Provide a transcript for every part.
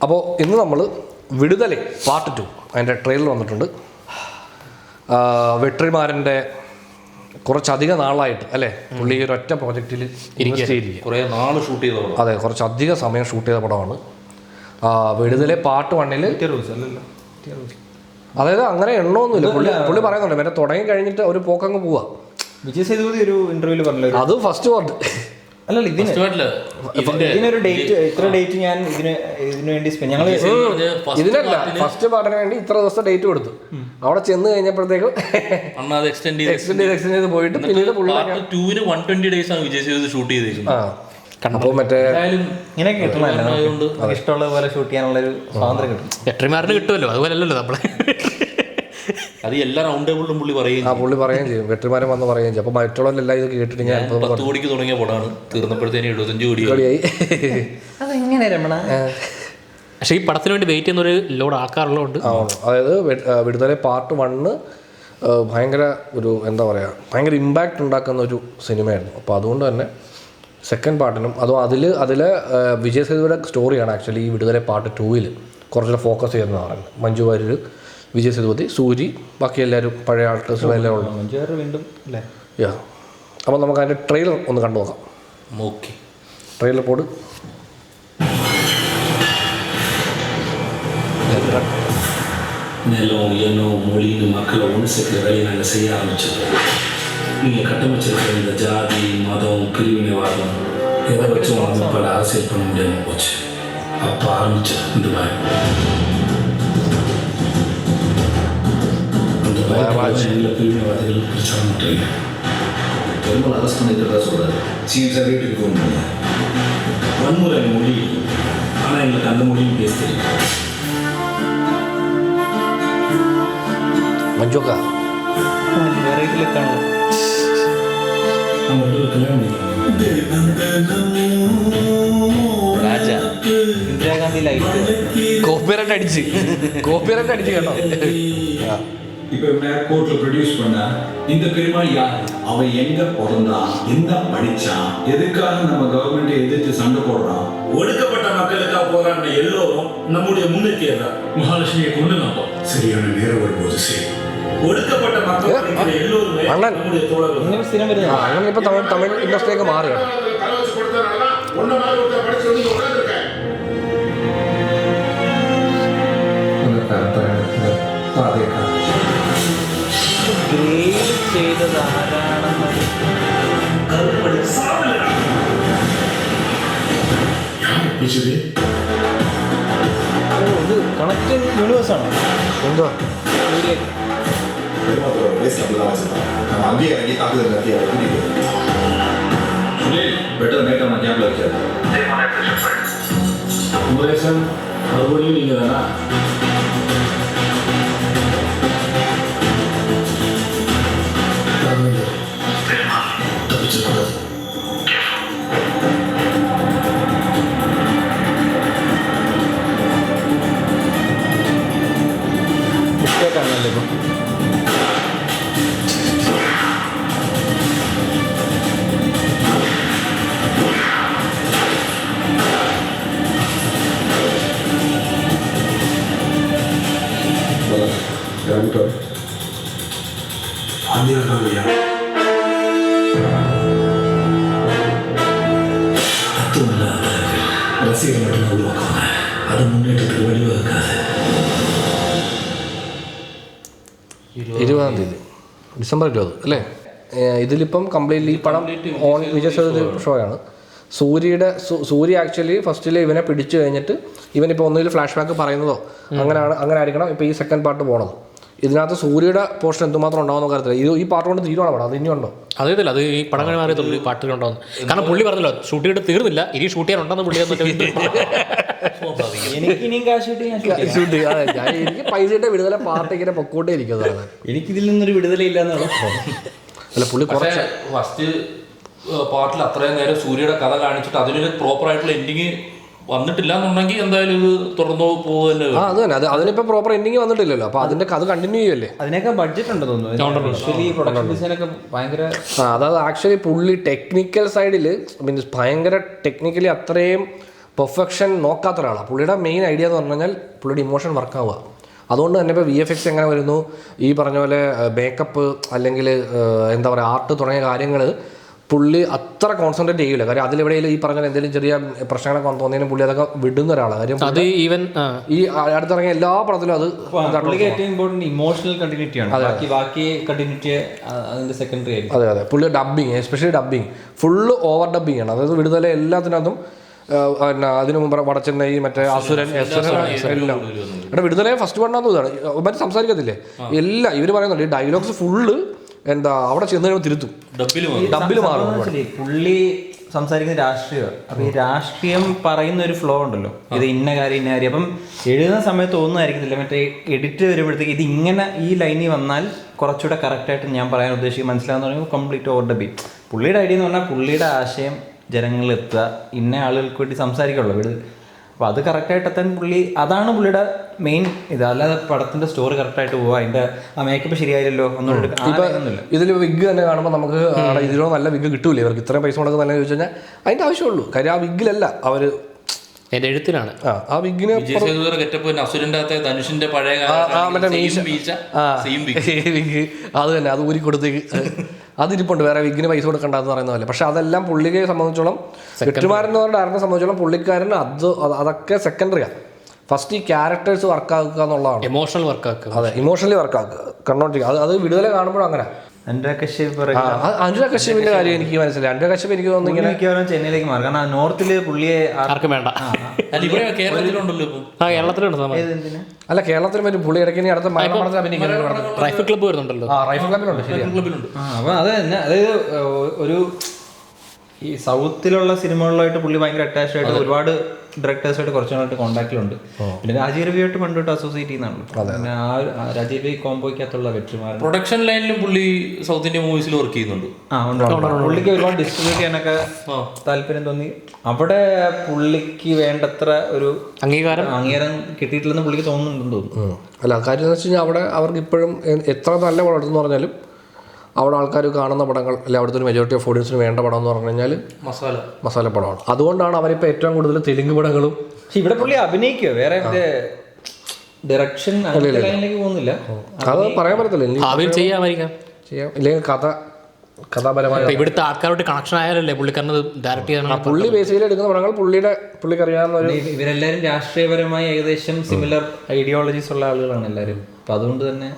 അപ്പോൾ ഇന്ന് നമ്മൾ വിടുതലെ പാർട്ട് 2 അതിൻ്റെ ട്രെയിലർ വന്നിട്ടുണ്ട്. വെട്രിമാരൻ്റെ കുറച്ചധികം നാളായിട്ട് അല്ലേ പുള്ളി ഒരു ഒറ്റ പ്രോജക്റ്റിൽ കുറേ നാൾ ഷൂട്ട് ചെയ്ത പടം. അതെ, കുറച്ചധികം സമയം ഷൂട്ട് ചെയ്ത പടമാണ് വിടുതലെ പാർട്ട് 1. അതായത് അങ്ങനെ എണ്ണമൊന്നുമില്ല. പുള്ളി പറയുന്നുണ്ട് മറ്റേ തുടങ്ങി കഴിഞ്ഞിട്ട് ഒരു പോക്കങ്ങ് പോവാ. വിജയ് സേതുപതി ഒരു ഇന്റർവ്യൂവിൽ പറഞ്ഞല്ലോ അത് ഫസ്റ്റ് പാർട്ട് അല്ലല്ല, ഇതിനൊരു ഡേറ്റ്, ഇത്ര ഡേറ്റ് ഞാൻ ഇതിന് വേണ്ടി ഞങ്ങൾ ഇതിനല്ല ഫസ്റ്റ് പാർട്ടിന് വേണ്ടി ഇത്ര ദിവസം ഡേറ്റ് കൊടുത്തു. അവിടെ ചെന്ന് കഴിഞ്ഞപ്പോഴത്തേക്കും എക്സ്റ്റെൻഡ് ചെയ്ത് പോയിട്ട് പിന്നീട് പുള്ളി 120 days ആണ് വിജയ് സേതുപതി ഷൂട്ട് ചെയ്തേക്കുന്നത്. അപ്പോൾ മറ്റേ ഇങ്ങനെ കിട്ടുന്നതല്ല, ഇഷ്ടമുള്ള പോലെ ഷൂട്ട് ചെയ്യാനുള്ളൊരു സ്വാതന്ത്ര്യം കിട്ടും. വെട്രിമാറിന് കിട്ടുമല്ലോ, അതുപോലല്ലോ നമ്മളെ. അത് എല്ലാ റൗണ്ട് ടേബിളിലും പുള്ളി പറയുകയും ചെയ്യും. വെട്രിമാരൻ വന്ന് പറയുകയും ചെയ്യും. അപ്പോൾ മറ്റുള്ളവരെല്ലാം ഇത് കേട്ടിട്ട് ഞാൻ 10 കോടിക്ക് തുടങ്ങിയ പടമാണ്, തീർന്നപ്പോഴത്തേന് 75 കോടിയായി. അതെങ്ങനെ രമണ? പക്ഷേ ഈ പടത്തിന് വേണ്ടി വെയിറ്റ് ചെയ്യുന്ന ഒരു ലോഡ് ആൾക്കാരുള്ളതുകൊണ്ട്. അതായത് വിടുതലെ പാർട്ട് 1 ഭയങ്കര ഒരു എന്താ പറയുക, ഭയങ്കര ഇമ്പാക്റ്റ് ഉണ്ടാക്കുന്ന ഒരു സിനിമയായിരുന്നു. അപ്പോൾ അതുകൊണ്ട് തന്നെ സെക്കൻഡ് പാർട്ടിനും അതിൽ വിജയ് സേതുപതിയുടെ സ്റ്റോറിയാണ് ആക്ച്വലി ഈ വിടുതലെ പാർട്ട് 2 കുറച്ചുകൂടെ ഫോക്കസ് ചെയ്യുന്നതാണ് പറയുന്നത്. മഞ്ജു വാര്യർ, വിജയ് സേതുപതി, സൂരി, ബാക്കി എല്ലാവരും പഴയ ആർട്ടിസ്റ്റ് എല്ലാം ഉണ്ട്. വീണ്ടും അല്ലേ? യാ, അപ്പോൾ നമുക്ക് അതിൻ്റെ ട്രെയിലർ ഒന്ന് കണ്ടു നോക്കാം. ഓക്കെ, ട്രെയിലർ പോട്. நிலம் எண்ணம் மொழின்னு மக்களை ஒன்று சேர்க்கிற வேலையை நாங்கள் செய்ய ஆரம்பிச்சிட்டோம். நீங்கள் கட்டமைச்சிருக்கிற இந்த ஜாதி மதம் பிரிவினைவாதம் எதை வச்சும் அமைப்பால் அரசியல் பண்ண முடியாமல் போச்சு. அப்போ ஆரம்பிச்சது இந்த பயம். அந்த பயத்தில் பிரிவினைவாதிகள் பிரச்சாரம் பண்ணுறீங்க. பெரும்பாலும் அரசு பண்ணிக்கிறதா சொல்கிறாரு. சீன்ஸாக வீட்டுக்கு ஃபோன் பண்ணுங்க. வன்முறை மொழி, ஆனால் எங்களுக்கு அந்த மொழியும் பேச தெரியும். മഞ്ജുക്ക ഇന്ദിരാഗാന്ധി ലൈറ്റ് കോപ്പിറൈറ്റ് അടിച്ച് കേട്ടോ. இப்போ கோர்ட்ல ப்ரொடியூஸ் பண்ணா இந்த பெருமாள் யார், அவன் எங்க பிறந்தான், என்ன படிச்சான், எதுக்காக நம்ம கவர்மெண்ட்டை எதிர்த்து சண்டை போடுறான், ஒடுக்கப்பட்ட மக்களுக்காக போராடின எல்லோரும் நம்முடைய முன்னேற்றம். மகாலட்சுமியை கொண்டு நம்ம சரியான நேரம் வரும்போது சரி, ஒடுக்கப்பட்ட மக்கள் எல்லோருமே நம்முடைய தோழர்கள். സ്ഥിരം വരുന്നത് അങ്ങനെ ഇപ്പൊ തമിഴ് ഇൻഡസ്ട്രിയൊക്കെ മാറുകയാണ്. ഗ്രേഡ് ചെയ്തത് ആരാണെന്നത് ഇത് കണക്റ്റഡ് യൂണിവേഴ്സ് ആണോ? എന്തോ பெட்டர் நைட் அவன் கேப்ல இருக்காரு. குமரேசன் மறுபடியும் நீங்க தானா? தப்பிச்சிருக்கூடாது. മിസ്റ്റേക്കാണല്ലോ ഇപ്പം. ரசிகர்கள் உருவாக்குவாங்க, அது முன்னேற்றத்துக்கு வழிவகுக்காது. 20-ാം തീയതി ഡിസംബർ 20 അല്ലേ? ഇതിലിപ്പം കംപ്ലീറ്റ്ലി ഈ പടം ഓൺ വിജയ് സേതുപതി ഷോയാണ്. സൂര്യ ആക്ച്വലി ഫസ്റ്റിൽ ഇവനെ പിടിച്ചു കഴിഞ്ഞിട്ട് ഇവനിപ്പോൾ ഒന്നിൽ ഫ്ലാഷ് ബാക്ക് പറയുന്നതോ അങ്ങനെ ആയിരിക്കണം ഇപ്പോൾ ഈ സെക്കൻഡ് പാർട്ട് പോകണത്. ഇതിനകത്ത് സൂര്യയുടെ പോർഷൻ എന്തുമാത്രം ഉണ്ടാവുന്ന കാര്യത്തില്ല. ഈ പാർട്ട് കൊണ്ട് തീരുവാണ് പടം, അത് ഇനിയുണ്ടോ അറിയത്തില്ല. അത് ഈ പടം കഴിഞ്ഞ അറിയത്തുള്ളൂ ഈ പാട്ടുകളുണ്ടാവുന്നു. കാരണം പുള്ളി പറഞ്ഞല്ലോ ഷൂട്ട് ചെയ്തിട്ട് തീർന്നില്ല, ഇനി ഷൂട്ട് ചെയ്യാനുണ്ടെന്ന് പുള്ളി എനിക്ക് ഇനിയും കാശ് കിട്ടി എനിക്ക് പൈസയുടെ വിടുതല പാർട്ട് ഇങ്ങനെ പൊക്കോട്ടേ ഇരിക്കുന്നതാണ്. എനിക്കിതിൽ നിന്നൊരു വിടുതലയില്ലാന്നാണ്. അല്ല പുള്ളി കുറച്ച് ഫസ്റ്റ് പാർട്ടിൽ അത്രയും നേരം സൂര്യയുടെ കഥ കാണിച്ചിട്ട് അതിനൊരു പ്രോപ്പർ ആയിട്ടുള്ള എൻഡിങ് വന്നിട്ടില്ല എന്നുണ്ടെങ്കിൽ എന്തായാലും ഇത് തുടർന്നു പോകുമല്ലോ. അത് തന്നെ, അതിനിപ്പോൾ പ്രോപ്പർ എൻഡിങ് വന്നിട്ടില്ലല്ലോ. അപ്പോൾ അതിൻ്റെ കഥ കണ്ടിന്യൂ ചെയ്യല്ലേ. അതിനൊക്കെ ബഡ്ജറ്റ് ഉണ്ട് തോന്നുന്നു. പ്രൊഡക്ഷൻ ഡിസൈനൊക്കെ ഭയങ്കര അതായത് ആക്ച്വലി പുള്ളി ടെക്നിക്കൽ സൈഡിൽ മീൻസ് ഭയങ്കര ടെക്നിക്കലി അത്രയും പെർഫെക്ഷൻ നോക്കാത്ത ഒരാളാണ്. പുള്ളിയുടെ മെയിൻ ഐഡിയ എന്ന് പറഞ്ഞു കഴിഞ്ഞാൽ പുള്ളിയുടെ ഇമോഷൻ വർക്കാവുക. അതുകൊണ്ട് തന്നെ ഇപ്പോൾ VFX എങ്ങനെ വരുന്നു, ഈ പറഞ്ഞ പോലെ മേക്കപ്പ് അല്ലെങ്കിൽ എന്താ പറയുക ആർട്ട് തുടങ്ങിയ കാര്യങ്ങൾ പുള്ളി അത്ര കോൺസെൻട്രേറ്റ് ചെയ്യില്ല. കാര്യം അതിലെവിടെയും ഈ പറഞ്ഞ എന്തെങ്കിലും ചെറിയ പ്രശ്നങ്ങളൊക്കെ തോന്നിയതിനും പുള്ളി അതൊക്കെ വിടുന്ന ഒരാളാണ്. കാര്യം അത് ഈവൻ ഈ അടുത്തിറങ്ങിയ എല്ലാ പടത്തിലും അത് ഏറ്റവും ഇമ്പോർട്ടന്റ് ഇമോഷണൽ കണ്ടിന്യൂറ്റി ആണ്. ബാക്കി കണ്ടിന്യൂറ്റി അതിന്റെ സെക്കൻഡറി ആയിരിക്കും. അതെ അതെ. പുള്ളി dubbing, especially dubbing full over dubbing ആണ്. അതായത് വിടുതല എല്ലാത്തിനകത്തും പിന്നെ അതിനു മുമ്പ് വടച്ചെന്നൈ മറ്റേ അസുരൻ എല്ലാം ഇവിടെ വിടുതലയെ ഫസ്റ്റ് പണ്ടാന്ന് ഇതാണ്. മറ്റേ സംസാരിക്കത്തില്ലേ എല്ലാം ഇവർ പറയുന്നുണ്ട്. ഈ ഡയലോഗ്സ് ഫുള്ള് എന്താ അവിടെ ചെന്ന് കഴിയുമ്പോൾ തിരുത്തും, ഡബിൽ മാറും. പുള്ളി സംസാരിക്കുന്ന രാഷ്ട്രീയം. അപ്പൊ ഈ രാഷ്ട്രീയം പറയുന്ന ഒരു ഫ്ലോ ഉണ്ടല്ലോ, ഇത് ഇന്ന കാര്യം. അപ്പം എഴുതുന്ന സമയത്ത് ഒന്നും ആയിരിക്കത്തില്ല, മറ്റേ എഡിറ്റ് വരുമ്പോഴത്തേക്ക് ഇത് ഇങ്ങനെ ഈ ലൈനിൽ വന്നാൽ കുറച്ചുകൂടെ കറക്റ്റായിട്ട് ഞാൻ പറയാൻ ഉദ്ദേശിക്കുന്നത് മനസ്സിലാകുന്ന പറയുമ്പോൾ കംപ്ലീറ്റ് ഓവർ ഡബി. പുള്ളിയുടെ ഐഡിയ എന്ന് പറഞ്ഞാൽ പുള്ളിയുടെ ആശയം ജനങ്ങളിൽ എത്തുക, ഇന്ന ആളുകൾക്ക് വേണ്ടി സംസാരിക്കുള്ളൂ വീട്. അപ്പോൾ അത് കറക്റ്റായിട്ട് എത്താൻ അതാണ് പുള്ളിയുടെ മെയിൻ ഇത്. അല്ലാതെ പടത്തിന്റെ സ്റ്റോറി കറക്റ്റായിട്ട് പോവുക, അതിന്റെ ആ മേക്കപ്പ് ശരിയായില്ലല്ലോ ഒന്നും. ഇതിൽ വിഗ് തന്നെ കാണുമ്പോൾ നമുക്ക് ഇതിലോ നല്ല വിഗ് കിട്ടൂലേ, ഇവർക്ക് ഇത്രയും പൈസ കൊടുക്കുന്നതല്ലേ ചോദിച്ചു കഴിഞ്ഞാൽ അതിൻ്റെ ആവശ്യമുള്ളൂ. കാര്യം ആ വിഗിലല്ല അവർ എന്റെ എഴുത്തിലാണ്. ആ വിഗിന് ധനുഷിന്റെ പഴയ വിഗ് അത് തന്നെ അത് ഊരി കൊടുത്തേക്ക് അതിരിപ്പുണ്ട്. വേറെ വിഗിന് പൈസ കൊടുക്കണ്ടെന്ന് പറയുന്ന പോലെ. പക്ഷെ അതെല്ലാം പുള്ളിയെ സംബന്ധിച്ചോളം, വെട്ടുമാരൻ എന്ന് പറഞ്ഞ ഡയറക്ടറെ സംബന്ധിച്ചോളം പുള്ളിക്കാരൻ അതൊക്കെ സെക്കൻഡറിയാണ്. ഫസ്റ്റ് ഈ ക്യാരക്ടേഴ്സ് വർക്കാക്കുക എന്നുള്ളതാണ്. ഇമോഷണൽ വർക്കാക്കുക. അതെ, ഇമോഷണലി വർക്കാക്കുക, കണ്ടോണ്ടിരിക്കുക. അത് വിടുതല കാണുമ്പോഴും അങ്ങനെ. അനുരാഗ് കശ്യപിന്റെ കാര്യം എനിക്ക് മനസ്സിലായി. അനുരാഗ് കശ്യപ് എനിക്ക് തോന്നുന്നു ഇങ്ങനെ ചെന്നൈയിലേക്ക് മാറും. കാരണം നോർത്തില് പുള്ളിയെ ആർക്കും വേണ്ട. കേരളത്തിലുണ്ടല്ലോ. കേരളത്തിലുണ്ട്. അല്ല, കേരളത്തിൽ വരും പുള്ളി. ഇടയ്ക്ക് ഇനി അടുത്ത മലയാളത്തിൽ അഭിനയിക്കുന്നുണ്ട്. റൈഫിൾ ക്ലബ്ബ് വരുന്നുണ്ടല്ലോ. റൈഫിൾ ക്ലബ്ബിലുണ്ട്. ക്ലബ്ബിലുണ്ട്. അപ്പൊ അത് തന്നെ, അതായത് ഒരു ഈ സൗത്തിലുള്ള സിനിമകളിലായിട്ട് പുള്ളി ഭയങ്കര അറ്റാച്ച്ഡ് ആയിട്ട് ഒരുപാട് ഡയറക്ടേഴ്സായിട്ട് കുറച്ചുനായിട്ട് കോൺടാക്റ്റിലുണ്ട്. പിന്നെ രാജീവ് രവിയായിട്ട് പണ്ടിട്ട് അസോസിയേറ്റ് ചെയ്യുന്നതാണല്ലോ. പിന്നെ ആ രാജീവ് രവി കോംബോയ്ക്കകത്തുള്ള വെറ്റുമാരൻ പ്രൊഡക്ഷൻ ലൈനിലും പുള്ളി സൗത്ത് ഇന്ത്യൻ മൂവീസിൽ വർക്ക് ചെയ്യുന്നുണ്ട്. പുള്ളിക്ക് ഒരുപാട് ഡിസ്ട്രിബ്യൂട്ട് ചെയ്യാനൊക്കെ താല്പര്യം തോന്നി. അവിടെ പുള്ളിക്ക് വേണ്ടത്ര ഒരു അംഗീകാരം കിട്ടിയിട്ടില്ലെന്ന് പുള്ളിക്ക് തോന്നുന്നുണ്ടെന്ന് തോന്നുന്നു. അല്ല, കാര്യം എന്ന് വെച്ച് കഴിഞ്ഞാൽ അവിടെ അവർക്ക് ഇപ്പോഴും എത്ര നല്ല പടം എന്ന് പറഞ്ഞാലും അവിടെ ആൾക്കാർ കാണുന്ന പടങ്ങൾ അല്ലെ, അവിടുത്തെ ഒരു മെജോറിറ്റി ഓഫ് ഓഡിയൻസിന് വേണ്ട പടം എന്ന് പറഞ്ഞു കഴിഞ്ഞാൽ മസാല പടമാണ്. അതുകൊണ്ടാണ് അവരിപ്പോൾ ഏറ്റവും കൂടുതൽ തെലുങ്ക് പടങ്ങളും. ഇവിടെ പുള്ളി അഭിനയിക്കുക, വേറെ ഡയറക്ഷൻ ലൈനിലേക്ക് പോകുന്നില്ല. അത് പറയാൻ പറ്റത്തില്ല. ചെയ്യാം, ഇല്ലെങ്കിൽ കഥാപരമായ ഇവിടുത്തെ ആൾക്കാരോട് കണക്ഷൻ ആയാലല്ലേ പുള്ളിക്കാരന് ഡയറക്റ്റ് ചെയ്യാൻ. പുള്ളി ബേസിക്കലി എടുക്കുന്ന പടങ്ങൾ പുള്ളിക്ക് അറിയാവുന്ന ഒരു. ഇവരെല്ലാവരും രാഷ്ട്രീയപരമായി ഏകദേശം സിമിലർ ഐഡിയോളജീസ് ഉള്ള ആളുകളാണ് എല്ലാവരും. അപ്പം അതുകൊണ്ട് തന്നെ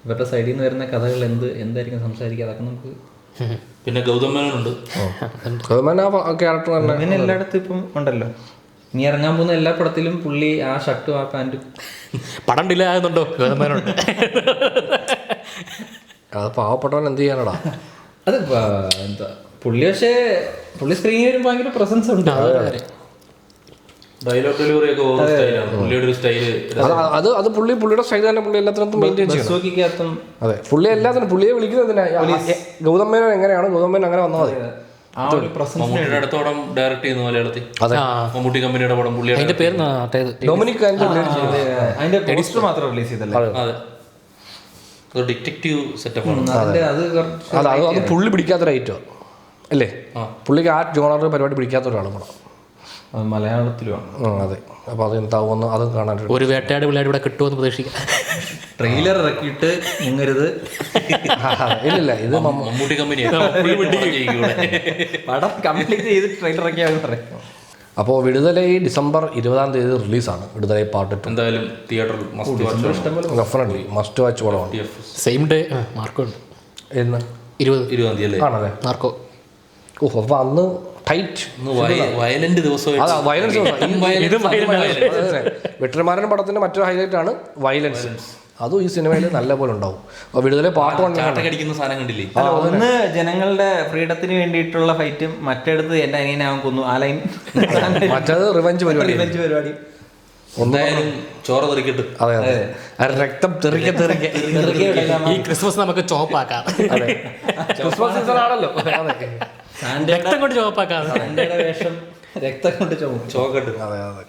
ഇവരുടെ സൈഡിൽ നിന്ന് വരുന്ന കഥകൾ എന്തായിരിക്കും സംസാരിക്കുക, അതൊക്കെ നമുക്ക്. പിന്നെ ഗൗതം മേനോനുണ്ട്. ക്യാരക്ടർ അങ്ങനെ എല്ലായിടത്തും ഇപ്പം ഉണ്ടല്ലോ. ഇനി ഇറങ്ങാൻ പോകുന്ന എല്ലാ പടത്തിലും പുള്ളി ആ ഷർട്ടും ആ പാൻറ്റും. പടം ഡിലേ ആകുന്നുണ്ടോ ഗൗതം മേനോനുണ്ട്. അത് പാവപ്പെട്ടവൻ എന്ത് ചെയ്യാനടാ. അത് എന്താ പുള്ളി, പക്ഷേ പുള്ളി സ്ക്രീനിൽ വരുമ്പോൾ ഭയങ്കര പ്രസൻസ് ഉണ്ട്. ഡയലോഗ് ഡെലിവറി ഒക്കെ പുള്ളിയുടെ ഒരു സ്റ്റൈല്. അത് പുള്ളിയുടെ സ്റ്റൈൽ തന്നെ പുള്ളി എല്ലാത്തിനും മെയിൻറ്റെയിൻ ചെയ്യണം. അതെ, പുള്ളി എല്ലാത്തിനും പുള്ളിയെ വിളിക്കുന്നതിനാ. ഗൗതം മേനോൻ എങ്ങനെയാണ്, ഗൗതം മേനോൻ അങ്ങനെ വന്നാൽ മതി. മമ്മൂട്ടിയുടെ അടുത്ത പടം ഡയറക്ട് ചെയ്യുന്ന മലയാളത്തിൽ. മമ്മൂട്ടി കമ്പനിയുടെ പടം പുള്ളിയുടെ അതിന്റെ പേര് ഡൊമിനിക്. അതിന്റെ പോസ്റ്റർ മാത്രം റിലീസ് ചെയ്തല്ലേ. അതെ, ഡിറ്റക്റ്റീവ് സെറ്റപ്പ് ആണ്. അത് പുള്ളി പിടിക്കാത്തൊരു ഐറ്റം അല്ലേ. പുള്ളിക്ക് ആ ജോണർ പരിപാടി പിടിക്കാത്ത ഒരാളാണ് മലയാളത്തിലുമാണ്. അതെ, അപ്പോൾ അത് എന്താവുമെന്ന് അതും കാണാൻ ഒരു വേട്ടയാട് പിള്ളേർ ഇവിടെ കിട്ടുമെന്ന് പ്രതീക്ഷിക്കാം. ട്രെയിലർ ഇറക്കിയിട്ട് മുങ്ങരുത്. ഇല്ല, ഇത് മമ്മൂട്ടി കമ്പനി പടം കംപ്ലീറ്റ് ചെയ്ത് ട്രെയിലർ ഇറക്കിയാൽ പറയും. അപ്പോൾ വിടുതല ഈ December 20 റിലീസാണ്. വിടുതല പാർട്ട് 2 എന്തായാലും തിയേറ്ററിൽ ഡെഫിനറ്റ്ലി മസ്റ്റ് വാച്ച് പടമാണ്. സെയിം ഡേ മാർക്കോ ഉണ്ട്. എന്ന് 20 തീയതി അല്ലേ ആണല്ലേ മാർക്കോ. അപ്പോൾ അന്ന് ടൈറ്റ് വയലന്റ് ദിവസം. വെട്ടർമാരൻ പടത്തിന്റെ മറ്റൊരു ഹൈലൈറ്റ് ആണ് വയലൻസ്. അതും ഈ സിനിമയിൽ നല്ല പോലെ ഉണ്ടാവും. വിടുതല പാർട്ട് 1 അടിക്കുന്ന സാധനം കണ്ടില്ലേ. ഒന്ന് ജനങ്ങളുടെ ഫ്രീഡത്തിന് വേണ്ടിയിട്ടുള്ള ഫൈറ്റും, മറ്റേടത്ത് എന്റെ അനിയനെ അവൻ കൊന്നു ആ ലൈൻ. മറ്റേത് റിവെഞ്ച് പരിപാടി. എന്തായാലും ചോര തെറിക്കട്ടെ. അതെ അതെ, രക്തം തെറിക്ക. ഈ ക്രിസ്മസ് നമുക്ക് ചോപ്പാക്കാം. ക്രിസ്മസ് സീസൺ ആണല്ലോ. രക്തം കൊണ്ട് ചോപ്പാക്കാം. വേഷം രക്തം കൊണ്ട് ചോക്കട്ട്. അതെ അതെ.